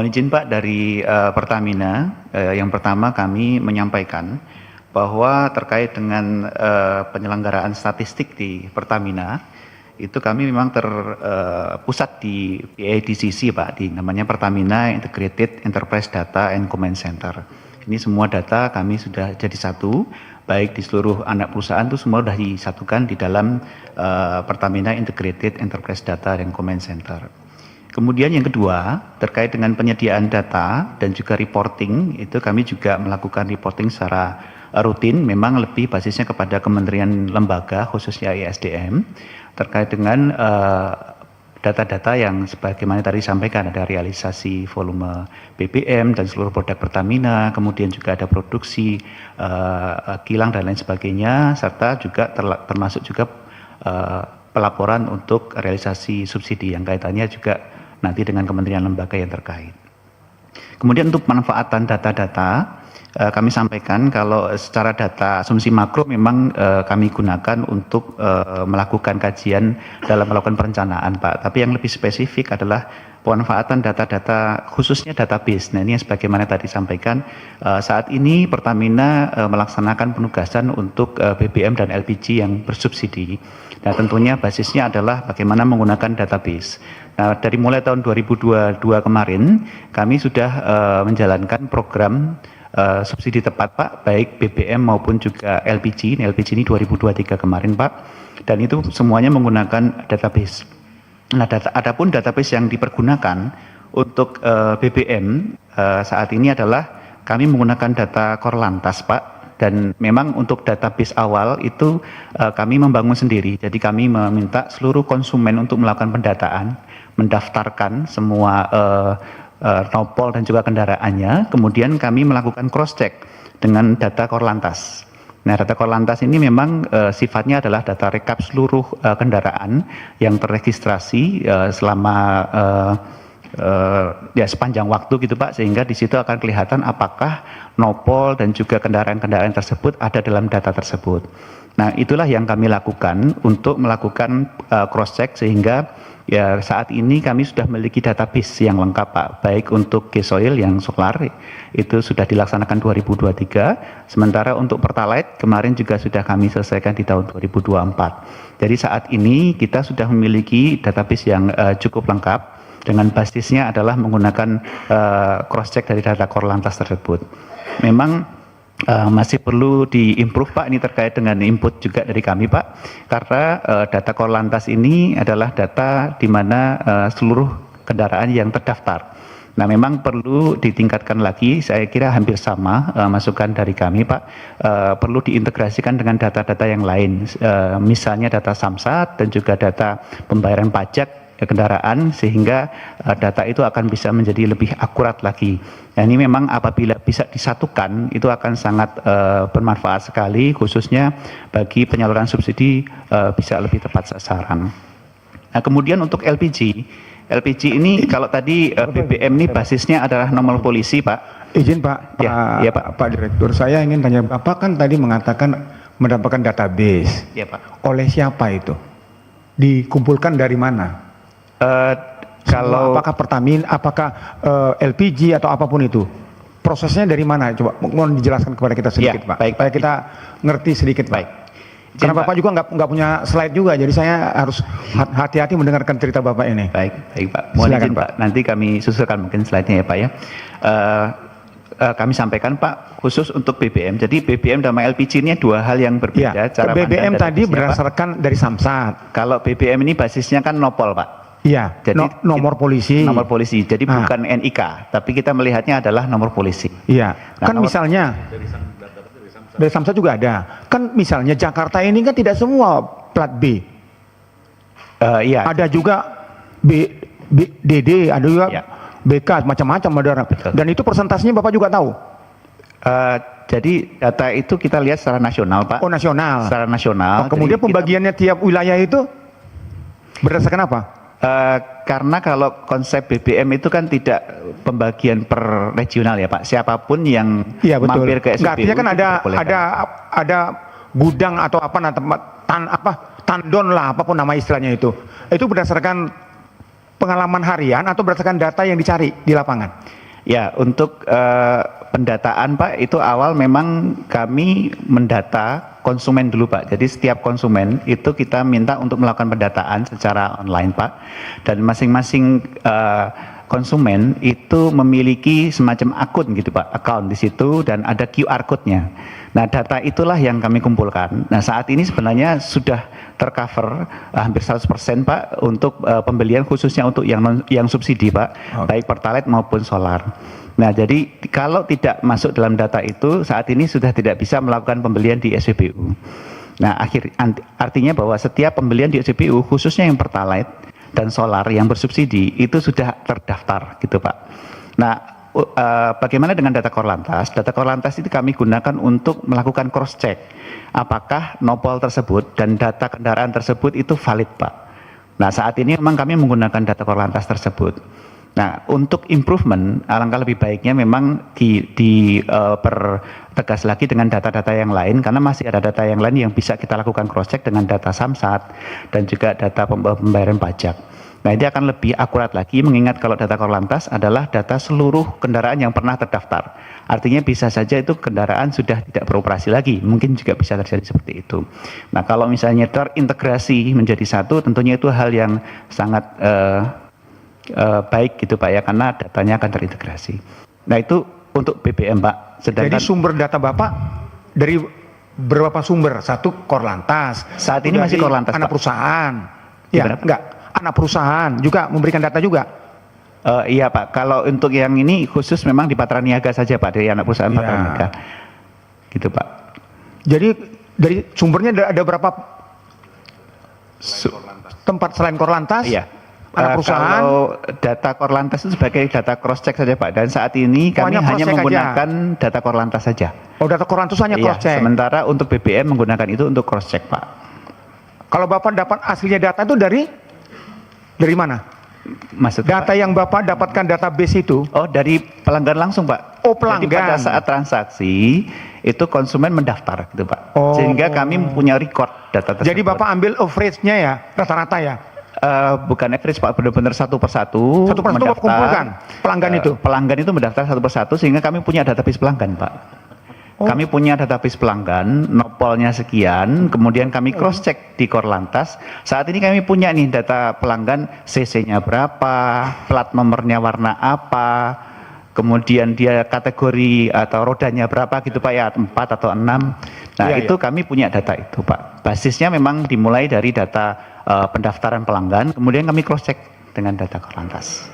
Mohon izin Pak dari Pertamina, yang pertama kami menyampaikan bahwa terkait dengan penyelenggaraan statistik di Pertamina, itu kami memang terpusat di PIDCC Pak, di namanya Pertamina Integrated Enterprise Data and Command Center. Ini semua data kami sudah jadi satu, baik di seluruh anak perusahaan itu semua sudah disatukan di dalam Pertamina Integrated Enterprise Data and Command Center. Kemudian yang kedua, terkait dengan penyediaan data dan juga reporting, itu kami juga melakukan reporting secara rutin, memang lebih basisnya kepada kementerian lembaga, khususnya ISDM, terkait dengan data-data yang sebagaimana tadi disampaikan, ada realisasi volume BBM dan seluruh produk Pertamina, kemudian juga ada produksi kilang dan lain sebagainya, serta juga termasuk juga pelaporan untuk realisasi subsidi yang kaitannya juga nanti dengan kementerian lembaga yang terkait. Kemudian untuk pemanfaatan data-data, kami sampaikan kalau secara data asumsi makro memang kami gunakan untuk melakukan kajian dalam melakukan perencanaan Pak. Tapi yang lebih spesifik adalah pemanfaatan data-data khususnya database. Nah ini yang sebagaimana tadi sampaikan, saat ini Pertamina melaksanakan penugasan untuk BBM dan LPG yang bersubsidi. Nah tentunya basisnya adalah bagaimana menggunakan database. Nah dari mulai tahun 2022 kemarin kami sudah menjalankan program subsidi tepat Pak, baik BBM maupun juga LPG. LPG ini 2023 kemarin Pak, dan itu semuanya menggunakan database. Nah adapun database yang dipergunakan untuk BBM saat ini adalah kami menggunakan data Korlantas Pak. Dan memang untuk database awal itu kami membangun sendiri. Jadi kami meminta seluruh konsumen untuk melakukan pendataan, mendaftarkan semua nopol dan juga kendaraannya. Kemudian kami melakukan cross check dengan data Korlantas. Nah data Korlantas ini memang sifatnya adalah data rekap seluruh kendaraan yang terregistrasi selama ya sepanjang waktu gitu Pak, sehingga di situ akan kelihatan apakah nopol dan juga kendaraan-kendaraan tersebut ada dalam data tersebut. Nah itulah yang kami lakukan untuk melakukan cross check, sehingga ya saat ini kami sudah memiliki database yang lengkap Pak, baik untuk gasoil yang solar itu sudah dilaksanakan 2023, sementara untuk Pertalite kemarin juga sudah kami selesaikan di tahun 2024. Jadi saat ini kita sudah memiliki database yang cukup lengkap, dengan basisnya adalah menggunakan cross check dari data Korlantas tersebut. Memang masih perlu diimprove Pak, ini terkait dengan input juga dari kami Pak, karena data Korlantas ini adalah data di mana seluruh kendaraan yang terdaftar. Nah memang perlu ditingkatkan lagi, saya kira hampir sama masukan dari kami Pak, perlu diintegrasikan dengan data-data yang lain, misalnya data Samsat dan juga data pembayaran pajak kendaraan, sehingga data itu akan bisa menjadi lebih akurat lagi. Nah, ini memang apabila bisa disatukan itu akan sangat bermanfaat sekali, khususnya bagi penyaluran subsidi bisa lebih tepat sasaran. Nah kemudian untuk LPG ini kalau tadi BBM ini basisnya adalah nomor polisi Pak. Izin Pak, ya Pak. Pak Direktur, saya ingin tanya, Bapak kan tadi mengatakan mendapatkan database. Ya Pak. Oleh siapa itu? Dikumpulkan dari mana? Kalau apakah Pertamina, apakah LPG atau apapun itu, prosesnya dari mana? Coba mohon dijelaskan kepada kita sedikit Pak, baik, supaya kita ngerti sedikit baik. Karena Bapak juga nggak punya slide juga, jadi saya harus hati-hati mendengarkan cerita Bapak ini. Baik Pak. Mohon izin Pak, nanti kami susulkan mungkin slide-nya ya Pak ya. Kami sampaikan Pak, khusus untuk BBM. Jadi BBM dan LPG ini dua hal yang berbeda. Ya, cara BBM tadi basisnya, berdasarkan Pak. dari Samsat. Kalau BBM ini basisnya kan nopol Pak. Iya, jadi nomor polisi. Nomor polisi, jadi bukan NIK, tapi kita melihatnya adalah nomor polisi. Iya, nah, kan misalnya dari Samsat juga ada. Kan misalnya Jakarta ini kan tidak semua plat B. Iya. Ada juga DD, ada juga BK, macam-macam ada. Dan itu persentasenya Bapak juga tahu? Jadi data itu kita lihat secara nasional Pak. Oh nasional. Secara nasional. Kemudian pembagiannya tiap wilayah itu berdasarkan apa? Karena kalau konsep BBM itu kan tidak pembagian per regional ya Pak. Siapapun yang mampir ke SPBU. Artinya kan ada gudang atau apa tandon lah, apapun nama istilahnya itu berdasarkan pengalaman harian atau berdasarkan data yang dicari di lapangan? Ya, untuk pendataan Pak, itu awal memang kami mendata konsumen dulu Pak. Jadi setiap konsumen itu kita minta untuk melakukan pendataan secara online Pak. Dan masing-masing konsumen itu memiliki semacam akun gitu Pak, account di situ dan ada QR code-nya. Nah, data itulah yang kami kumpulkan. Nah, saat ini sebenarnya sudah tercover hampir 100% Pak untuk pembelian khususnya untuk yang subsidi Pak, baik Pertalite maupun solar. Nah, jadi kalau tidak masuk dalam data itu saat ini sudah tidak bisa melakukan pembelian di SPBU. Nah, artinya bahwa setiap pembelian di SPBU khususnya yang Pertalite dan solar yang bersubsidi itu sudah terdaftar gitu Pak. Nah, bagaimana dengan data Korlantas? Data Korlantas itu kami gunakan untuk melakukan cross check apakah nopol tersebut dan data kendaraan tersebut itu valid Pak. Nah, saat ini memang kami menggunakan data Korlantas tersebut. Nah, untuk improvement alangkah lebih baiknya memang dipertegas lagi dengan data-data yang lain karena masih ada data yang lain yang bisa kita lakukan cross check dengan data Samsat dan juga data pembayaran pajak. Nah, ini akan lebih akurat lagi mengingat kalau data Korlantas adalah data seluruh kendaraan yang pernah terdaftar. Artinya bisa saja itu kendaraan sudah tidak beroperasi lagi, mungkin juga bisa terjadi seperti itu. Nah, kalau misalnya terintegrasi menjadi satu tentunya itu hal yang sangat baik gitu Pak ya, karena datanya akan terintegrasi. Nah, itu untuk BBM Pak. Jadi sumber data Bapak dari berapa sumber? Satu Korlantas. Saat ini masih Korlantas anak Pak. Perusahaan. Ya, enggak. Anak perusahaan juga memberikan data juga. Iya Pak, kalau untuk yang ini khusus memang di Patraniaga saja Pak, dari anak perusahaan Patraniaga. Gitu Pak. Jadi dari sumbernya ada berapa tempat selain Korlantas? Iya. Anak perusahaan. Kalau data Korlantas itu sebagai data cross check saja Pak, dan saat ini kami hanya menggunakan data Korlantas saja. Oh, data Korlantas hanya cross check. Sementara untuk BBM menggunakan itu untuk cross check Pak. Kalau Bapak dapat aslinya data itu dari mana? Maksudnya data Pak? Yang Bapak dapatkan database itu? Oh, dari pelanggan langsung Pak. Oh, pelanggan. Jadi pada saat transaksi itu konsumen mendaftar gitu Pak. Sehingga kami punya record data tersebut. Jadi Bapak ambil average-nya ya, rata-rata ya? Bukan average Pak, benar-benar satu persatu. Satu persatu Bapak kumpulkan pelanggan itu? Pelanggan itu mendaftar satu persatu sehingga kami punya database pelanggan Pak. Kami punya database pelanggan, nopolnya sekian, kemudian kami cross check di Korlantas. Saat ini kami punya nih data pelanggan, CC-nya berapa, plat nomornya warna apa, kemudian dia kategori atau rodanya berapa gitu Pak ya, 4 atau 6. Nah, itu kami punya data itu Pak. Basisnya memang dimulai dari data pendaftaran pelanggan, kemudian kami cross check dengan data Korlantas.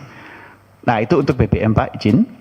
Nah, itu untuk BBM Pak, izin.